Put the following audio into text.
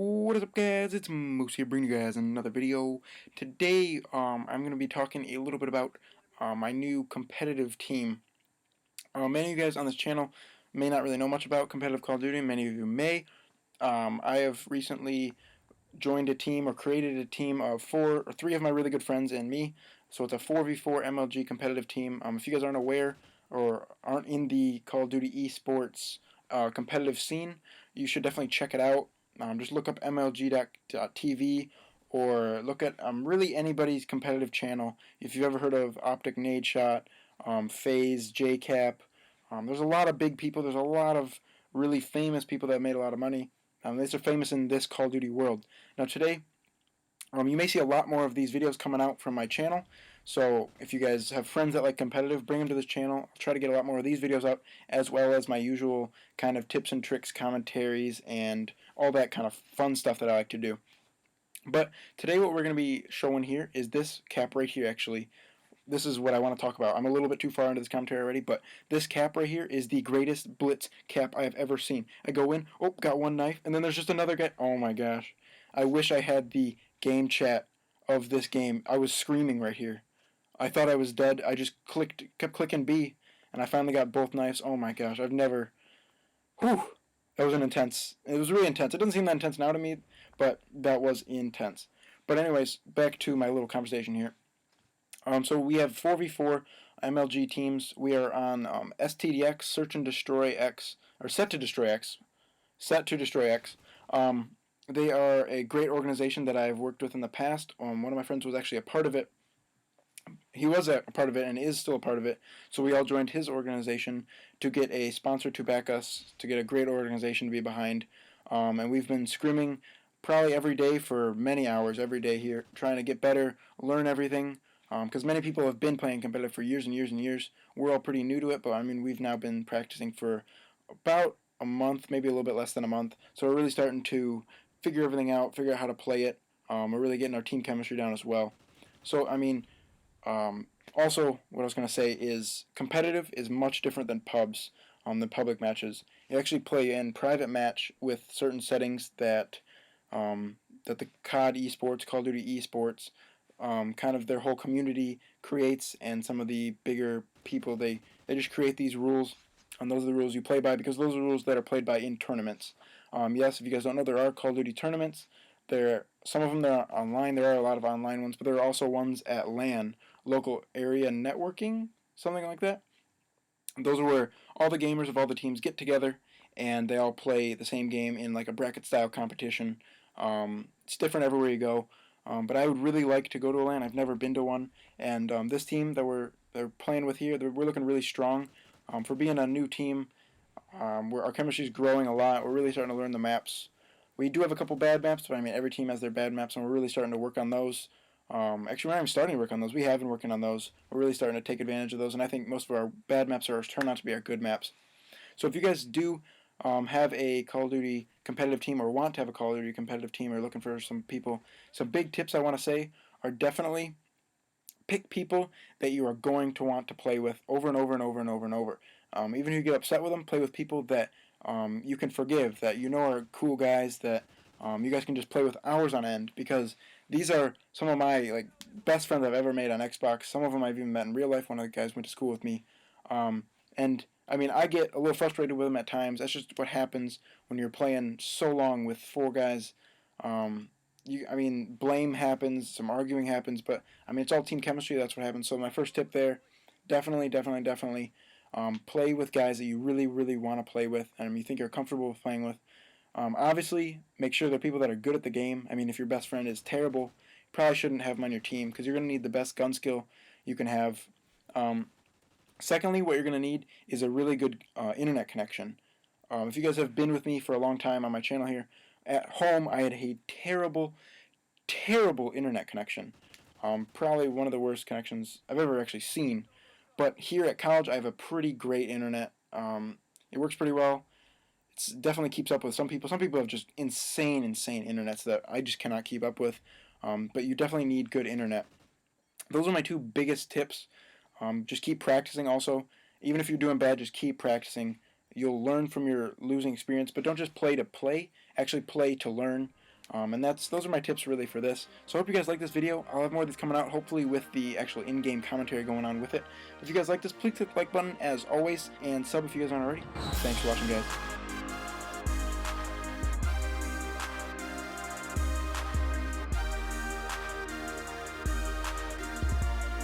What is up, guys? It's Moose here, bringing you guys another video. Today, I'm going to be talking a little bit about my new competitive team. Many of you guys on this channel may not really know much about competitive Call of Duty. Many of you may. I have recently joined a team or created a team of three of my really good friends and me. So it's a 4v4 MLG competitive team. If you guys aren't aware or aren't in the Call of Duty esports competitive scene, you should definitely check it out. Just look up MLG.tv or look at really anybody's competitive channel. If you've ever heard of Optic Nade Shot, FaZe, JCap, there's a lot of big people. There's a lot of really famous people that made a lot of money. These are famous in this Call of Duty world. Now today, you may see a lot more of these videos coming out from my channel. So if you guys have friends that like competitive, bring them to this channel. I'll try to get a lot more of these videos out, as well as my usual kind of tips and tricks, commentaries, and all that kind of fun stuff that I like to do. But today what we're going to be showing here is this cap right here, actually. This is what I want to talk about. I'm a little bit too far into this commentary already, but this cap right here is the greatest blitz cap I have ever seen. I go in, oh, got one knife, and then there's just another guy. Oh my gosh. I wish I had the game chat of this game. I was screaming right here. I thought I was dead. I just kept clicking B, and I finally got both knives. Oh my gosh, I've never... Whew! That was it was really intense. It doesn't seem that intense now to me, but that was intense. But anyways, back to my little conversation here. So we have 4v4 MLG teams. We are on StDx, Search and Destroy X, or Set to Destroy X. Set to Destroy X. They are a great organization that I've worked with in the past. One of my friends was actually a part of it. He was a part of it and is still a part of it. So we all joined his organization to get a sponsor to back us, to get a great organization to be behind. And we've been screaming probably every day for many hours, every day here, trying to get better, learn everything. Because many people have been playing competitive for years and years and years. We're all pretty new to it, but I mean, we've now been practicing for about a month, maybe a little bit less than a month. So we're really starting to figure everything out, figure out how to play it. We're really getting our team chemistry down as well. So, I mean, also, what I was going to say is competitive is much different than pubs, than public matches. You actually play in private match with certain settings that that the COD esports, Call of Duty esports, kind of their whole community creates, and some of the bigger people, they just create these rules, and those are the rules you play by, because those are the rules that are played by in tournaments. Yes, if you guys don't know, there are Call of Duty tournaments. Some of them they're online. There are a lot of online ones, but there are also ones at LAN, local area networking, something like that. And those are where all the gamers of all the teams get together, and they all play the same game in like a bracket-style competition. It's different everywhere you go. But I would really like to go to a LAN. I've never been to one, and this team that they're playing with here, we're looking really strong. For being a new team, where our chemistry is growing a lot, we're really starting to learn the maps. We do have a couple bad maps, but I mean every team has their bad maps, and we're really starting to work on those. Actually, we're not even starting to work on those. We have been working on those. We're really starting to take advantage of those, and I think most of our bad maps turn out to be our good maps. So if you guys do have a Call of Duty competitive team, or want to have a Call of Duty competitive team, or looking for some people, some big tips I want to say are definitely pick people that you are going to want to play with over and over and over and over and over. Even if you get upset with them, play with people that you can forgive, that you know are cool guys, that you guys can just play with hours on end, because these are some of my best friends I've ever made on Xbox. Some of them I've even met in real life. One of the guys went to school with me. And I mean, I get a little frustrated with them at times. That's just what happens when you're playing so long with four guys. I mean, blame happens, some arguing happens, but I mean, it's all team chemistry. That's what happens. So my first tip there, definitely play with guys that you really, really want to play with, and you think you're comfortable with playing with. Obviously, make sure they're people that are good at the game. I mean, if your best friend is terrible, you probably shouldn't have them on your team, because you're going to need the best gun skill you can have. Secondly, what you're going to need is a really good internet connection. If you guys have been with me for a long time on my channel here, at home I had a terrible internet connection. Probably one of the worst connections I've ever actually seen. But here at college I have a pretty great internet. It works pretty well. It definitely keeps up with some people. Some people have just insane internets that I just cannot keep up with. But you definitely need good internet. Those are my two biggest tips. Just keep practicing also. Even if you're doing bad, just keep practicing. You'll learn from your losing experience, but don't just play to play. Actually play to learn. And those are my tips really for this. So I hope you guys like this video. I'll have more of these coming out, hopefully with the actual in-game commentary going on with it. If you guys like this, please click the like button as always, and sub if you guys aren't already. Thanks for watching, guys.